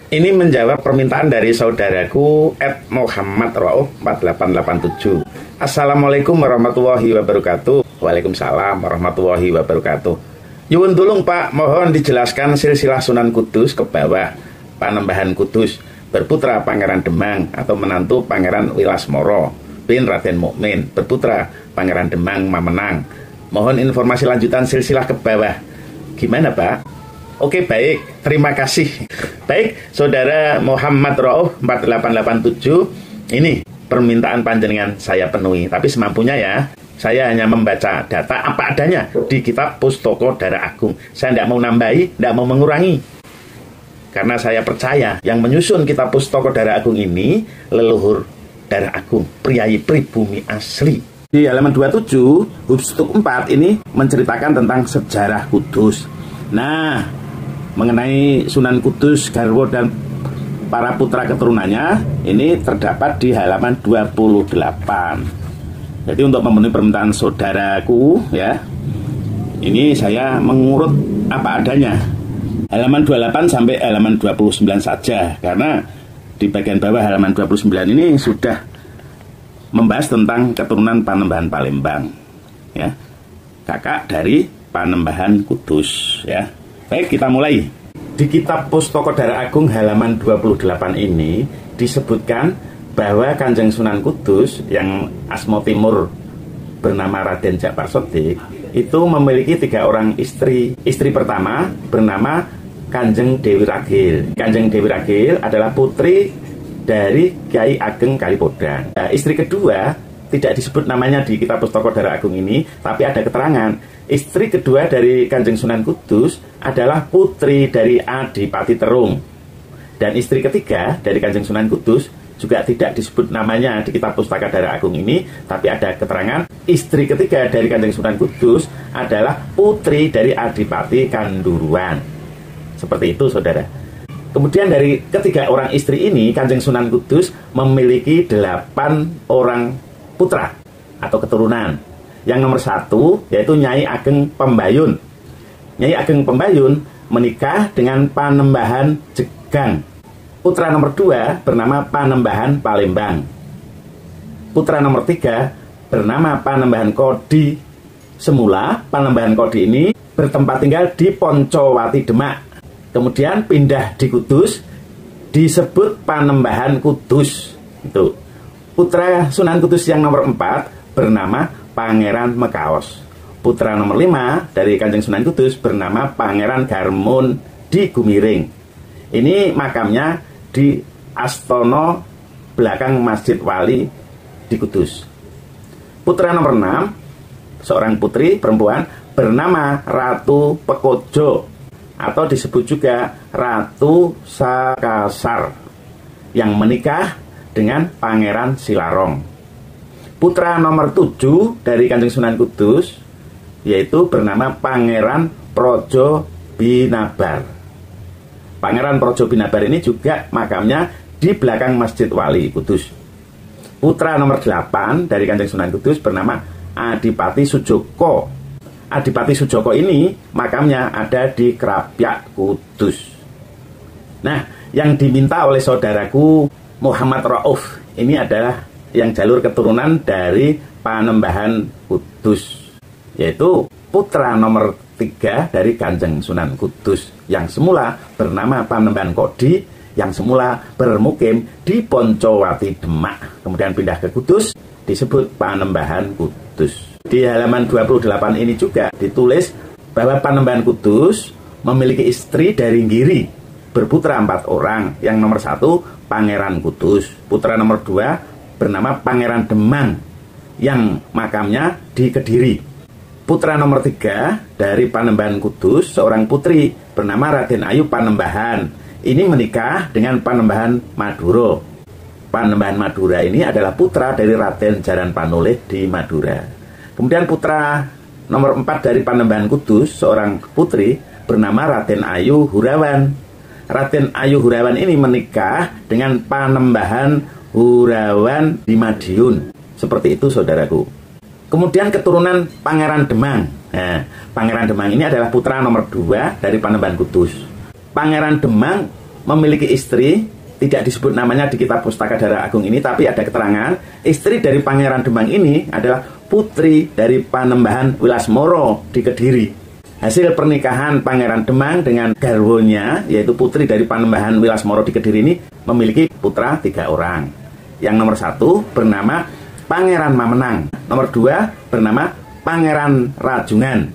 Ini menjawab permintaan dari saudaraku @muhammadrauf4887. Assalamualaikum warahmatullahi wabarakatuh. Waalaikumsalam warahmatullahi wabarakatuh. Nyuwun tulung Pak, mohon dijelaskan silsilah Sunan Kudus ke bawah. Panembahan Kudus, berputra Pangeran Demang atau menantu Pangeran Wilasmoro bin Raden Mukmin, berputra Pangeran Demang Mamenang. Mohon informasi lanjutan silsilah ke bawah. Gimana Pak? Oke, baik, terima kasih. Baik, saudara Muhammad Rauf 4887, ini permintaan panjenengan saya penuhi, tapi semampunya ya. Saya hanya membaca data apa adanya di kitab Pustaka Darah Agung. Saya tidak mau nambahi, tidak mau mengurangi. Karena saya percaya yang menyusun kitab Pustaka Darah Agung ini leluhur Darah Agung, priyayi pribumi asli. Di halaman 27, Hubstuk 4 ini menceritakan tentang sejarah Kudus. Nah, mengenai Sunan Kudus, garwo dan para putra keturunannya ini terdapat di halaman 28. Jadi untuk memenuhi permintaan saudaraku ya, ini saya mengurut apa adanya. Halaman 28 sampai halaman 29 saja, karena di bagian bawah halaman 29 ini sudah membahas tentang keturunan Panembahan Palembang ya, kakak dari Panembahan Kudus ya. Baik, kita mulai. Di kitab Pustaka Darah Agung halaman 28 ini disebutkan bahwa Kanjeng Sunan Kudus yang asma timur bernama Raden Jakpar Sodik itu memiliki 3 orang istri. Istri pertama bernama Kanjeng Dewi Ragil. Kanjeng Dewi Ragil adalah putri dari Kyai Ageng Kalipodang. Nah, istri kedua tidak disebut namanya di kitab Pustaka Darah Agung ini, tapi ada keterangan. Istri kedua dari Kanjeng Sunan Kudus adalah putri dari Adipati Terung. Dan istri ketiga dari Kanjeng Sunan Kudus juga tidak disebut namanya di kitab Pustaka Darah Agung ini, tapi ada keterangan istri ketiga dari Kanjeng Sunan Kudus adalah putri dari Adipati Kanduruan. Seperti itu saudara. Kemudian dari ketiga orang istri ini, Kanjeng Sunan Kudus memiliki 8 orang putra atau keturunan. Yang nomor 1 yaitu Nyai Ageng Pembayun. Nyai Ageng Pembayun menikah dengan Panembahan Jegang. Putra nomor 2 bernama Panembahan Palembang. Putra nomor 3 bernama Panembahan Kodi. Semula Panembahan Kodi ini bertempat tinggal di Poncowati Demak. Kemudian pindah di Kudus, disebut Panembahan Kudus. Itu. Putra Sunan Kudus yang nomor 4 bernama Pangeran Mekaos. Putra nomor 5 dari Kanjeng Sunan Kudus bernama Pangeran Garmun di Gumiring. Ini makamnya di Astono belakang Masjid Wali di Kudus. Putra nomor 6, seorang putri perempuan bernama Ratu Pekojo atau disebut juga Ratu Sakasar yang menikah dengan Pangeran Silarong. Putra nomor 7 dari Kanjeng Sunan Kudus yaitu bernama Pangeran Projo Binabar. Pangeran Projo Binabar ini juga makamnya di belakang Masjid Wali Kudus. Putra nomor 8 dari Kanjeng Sunan Kudus bernama Adipati Sujoko. Adipati Sujoko ini makamnya ada di Krapyak Kudus. Nah, yang diminta oleh saudaraku Muhammad Rauf ini adalah yang jalur keturunan dari Panembahan Kudus, yaitu putra nomor 3 dari Kanjeng Sunan Kudus yang semula bernama Panembahan Kodi, yang semula bermukim di Poncowati Demak, kemudian pindah ke Kudus, disebut Panembahan Kudus. Di halaman 28 ini juga ditulis bahwa Panembahan Kudus memiliki istri dari Giri, berputra 4 orang. Yang nomor 1 Pangeran Kudus, putra nomor 2 bernama Pangeran Demang yang makamnya di Kediri. Putra nomor 3 dari Panembahan Kudus, seorang putri bernama Raden Ayu Panembahan. Ini menikah dengan Panembahan Madura. Panembahan Madura ini adalah putra dari Raden Jaran Panoleh di Madura. Kemudian putra nomor 4 dari Panembahan Kudus, seorang putri bernama Raden Ayu Hurawan. Raden Ayu Hurawan ini menikah dengan Panembahan Hurawan di Madiun. Seperti itu saudaraku. Kemudian keturunan Pangeran Demang. Nah, Pangeran Demang ini adalah putra nomor 2 dari Panembahan Kudus. Pangeran Demang memiliki istri, tidak disebut namanya di kitab Pustaka Dara Agung ini, tapi ada keterangan istri dari Pangeran Demang ini adalah putri dari Panembahan Wilasmoro di Kediri. Hasil pernikahan Pangeran Demang dengan garwonya, yaitu putri dari Panembahan Wilasmoro di Kediri ini, memiliki putra 3 orang. Yang nomor 1 bernama Pangeran Mamenang, nomor 2 bernama Pangeran Rajungan,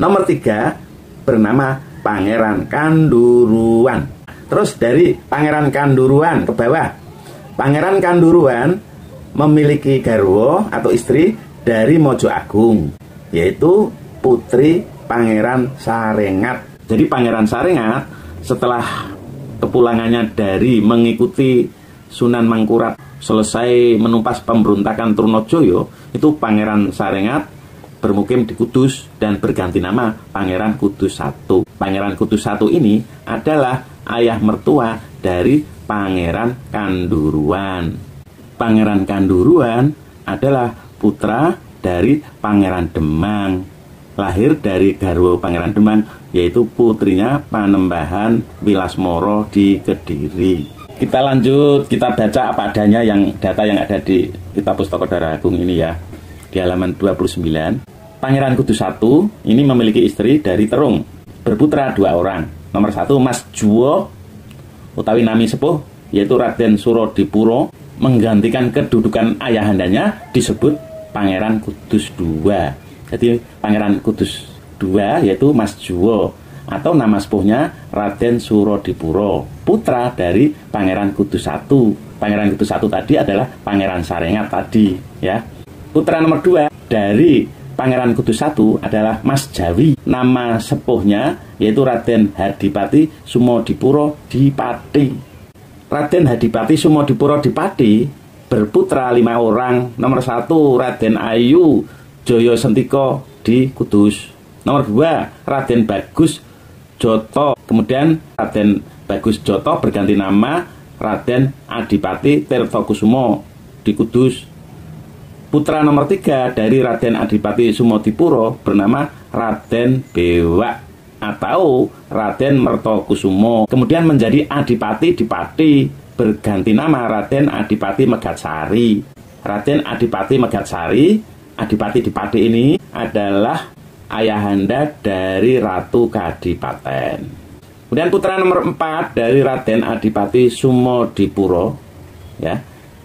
nomor 3 bernama Pangeran Kanduruan. Terus dari Pangeran Kanduruan ke bawah, Pangeran Kanduruan memiliki garwo atau istri dari Mojo Agung, yaitu putri Pangeran Sarengat. Jadi Pangeran Sarengat setelah kepulangannya dari mengikuti Sunan Mangkurat selesai menumpas pemberontakan Trunojoyo, itu Pangeran Sarengat bermukim di Kudus dan berganti nama Pangeran Kudus I. Pangeran Kudus I ini adalah ayah mertua dari Pangeran Kanduruan. Pangeran Kanduruan adalah putra dari Pangeran Demang, lahir dari garwo Pangeran Demang, yaitu putrinya Panembahan Wilasmoro di Kediri. Kita lanjut, kita baca apa adanya data yang ada di kitab Pustaka Dara Agung ini ya. Di halaman 29, Pangeran Kudus I ini memiliki istri dari Terung, berputra 2 orang. Nomor 1 Mas Juwo utawi nami sepuh, yaitu Raden Surodipuro, menggantikan kedudukan ayahandanya, disebut Pangeran Kudus II. Jadi Pangeran Kudus II yaitu Mas Juwo, atau nama sepuhnya Raden Surodipuro, putra dari Pangeran Kudus I. Pangeran Kudus I tadi adalah Pangeran Sarengat tadi ya. Putra nomor 2 dari Pangeran Kudus I adalah Mas Jawi. Nama sepuhnya yaitu Raden Hadipati Sumodipuro Dipati. Raden Hadipati Sumodipuro Dipati berputra 5 orang. Nomor 1 Raden Ayu Joyo Sentiko di Kudus. Nomor 2 Raden Bagus Joto. Kemudian Raden Bagus Joto berganti nama Raden Adipati Tirtokusumo di Kudus. Putra nomor 3 dari Raden Adipati Sumodipuro bernama Raden Bewak atau Raden Mertokusumo. Kemudian menjadi Adipati Dipati, berganti nama Raden Adipati Megatsari. Raden Adipati Megatsari, Adipati Dipati ini adalah ayahanda dari Ratu Kadipaten. Kemudian putra nomor 4 dari Raden Adipati Sumodipuro ya,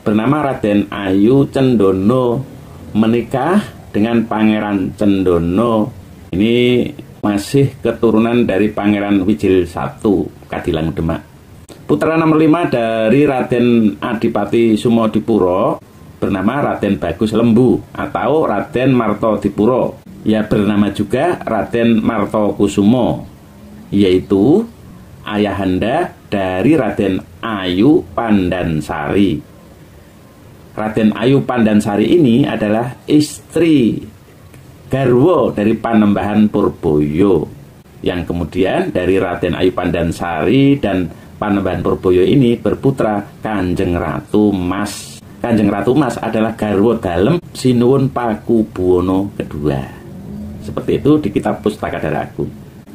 bernama Raden Ayu Cendono, menikah dengan Pangeran Cendono. Ini masih keturunan dari Pangeran Wijil I Kadilang Demak. Putra nomor 5 dari Raden Adipati Sumodipuro bernama Raden Bagus Lembu atau Raden Martodipuro. Ya, bernama juga Raden Martokusumo, yaitu ayahanda dari Raden Ayu Pandansari. Raden Ayu Pandansari ini adalah istri garwo dari Panembahan Purboyo, yang kemudian dari Raden Ayu Pandansari dan Panembahan Purboyo ini berputra Kanjeng Ratu Mas. Kanjeng Ratu Mas adalah garwo dalem Sinuwun Pakubuwono II. Seperti itu di kitab Pustaka Dara Agung.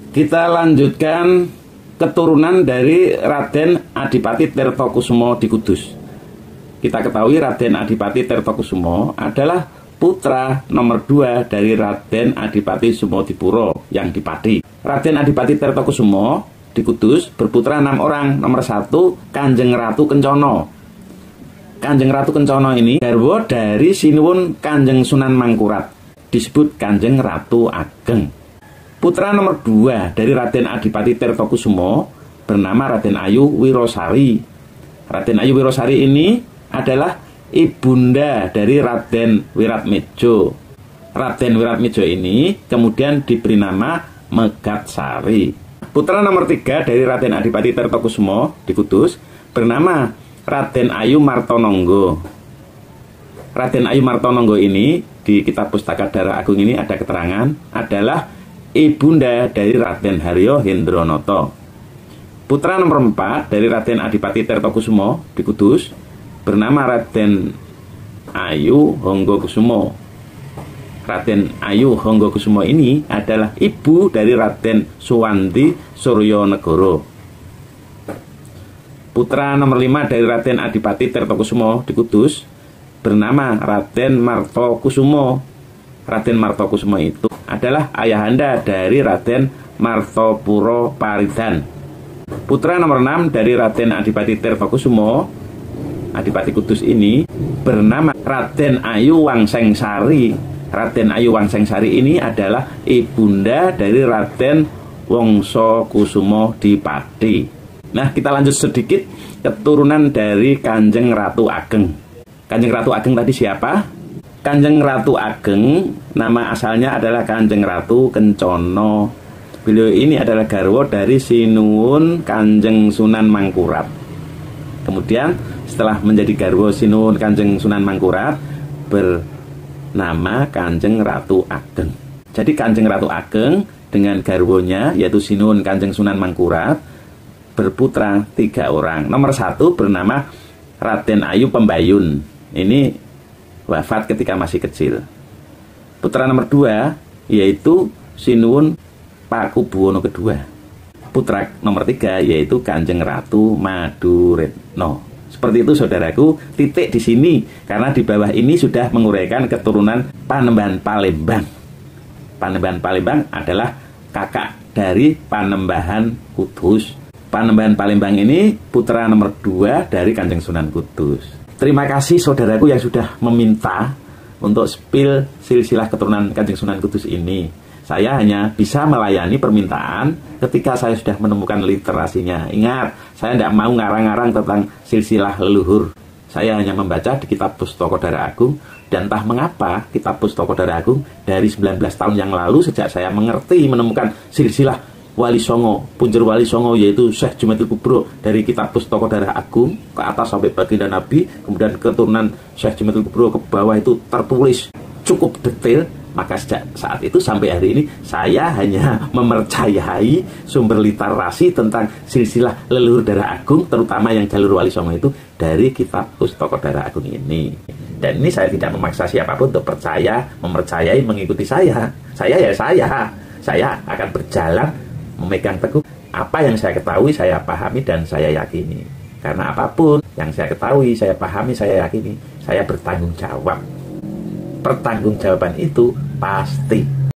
Kita lanjutkan keturunan dari Raden Adipati Tirtokusumo di Kudus. Kita ketahui Raden Adipati Tirtokusumo adalah putra nomor 2 dari Raden Adipati Sumodipuro yang di Pati. Raden Adipati Tirtokusumo di Kudus berputra 6 orang. Nomor 1 Kanjeng Ratu Kencono. Kanjeng Ratu Kencono ini garwo dari Sinuwun Kanjeng Sunan Mangkurat, disebut Kanjeng Ratu Ageng. Putra nomor 2 dari Raden Adipati Tirtokusumo bernama Raden Ayu Wirosari. Raden Ayu Wirosari ini adalah ibunda dari Raden Wiratmejo. Raden Wiratmejo ini kemudian diberi nama Megatsari. Putra nomor 3 dari Raden Adipati Tirtokusumo di Kudus bernama Raden Ayu Martononggo. Raden Ayu Martononggo ini di kitab Pustaka Dara Agung ini ada keterangan adalah ibunda dari Raden Haryo Hendronoto. Putra nomor 4 dari Raden Adipati Tirtokusumo di Kudus bernama Raden Ayu Honggokusumo. Raden Ayu Honggokusumo ini adalah ibu dari Raden Suwandi Suryonegoro. Putra nomor 5 dari Raden Adipati Tirtokusumo di Kudus bernama Raden Martokusumo. Raden Martokusumo itu adalah ayahanda dari Raden Martopuro Paridan. Putra nomor 6 dari Raden Adipati Tirtokusumo, Adipati Kudus ini bernama Raden Ayu Wangsengsari. Raden Ayu Wangsengsari ini adalah ibunda dari Raden Wongsokusumo Dipati. Nah, kita lanjut sedikit keturunan dari Kanjeng Ratu Ageng. Kanjeng Ratu Ageng tadi siapa? Kanjeng Ratu Ageng nama asalnya adalah Kanjeng Ratu Kencono. Beliau ini adalah garwa dari Sinuwun Kanjeng Sunan Mangkurat. Kemudian setelah menjadi garwa Sinuwun Kanjeng Sunan Mangkurat bernama Kanjeng Ratu Ageng. Jadi Kanjeng Ratu Ageng dengan garwonya yaitu Sinuwun Kanjeng Sunan Mangkurat berputra 3 orang. Nomor 1 bernama Raden Ayu Pembayun. Ini wafat ketika masih kecil. Putra nomor 2 yaitu Sinuwun Pakubuwono II. Putra nomor 3 yaitu Kanjeng Ratu Maduretno. Seperti itu saudaraku, titik di sini karena di bawah ini sudah menguraikan keturunan Panembahan Palembang. Panembahan Palembang adalah kakak dari Panembahan Kudus. Panembahan Palembang ini putra nomor 2 dari Kanjeng Sunan Kudus. Terima kasih saudaraku yang sudah meminta untuk spill silsilah keturunan Kanjeng Sunan Kudus ini. Saya hanya bisa melayani permintaan ketika saya sudah menemukan literasinya. Ingat, saya tidak mau ngarang-ngarang tentang silsilah leluhur. Saya hanya membaca di kitab Pustaka Dara Agung. Dan entah mengapa kitab Pustaka Dara Agung dari 19 tahun yang lalu sejak saya mengerti menemukan silsilah Wali Songo, Punjer Wali Songo yaitu Syekh Jumatil Kubro dari kitab Pustaka Dara Agung ke atas sampai baginda Nabi, kemudian keturunan Syekh Jumatil Kubro ke bawah itu tertulis cukup detail. Maka sejak saat itu sampai hari ini saya hanya mempercayai sumber literasi tentang silsilah leluhur Dara Agung, terutama yang jalur Wali Songo itu dari kitab Pustaka Dara Agung ini. Dan ini saya tidak memaksa siapapun untuk percaya, mempercayai, mengikuti saya. Saya akan berjalan memegang teguh apa yang saya ketahui, saya pahami, dan saya yakini. Karena apapun yang saya ketahui, saya pahami, saya yakini, saya bertanggung jawab. Pertanggungjawaban itu pasti.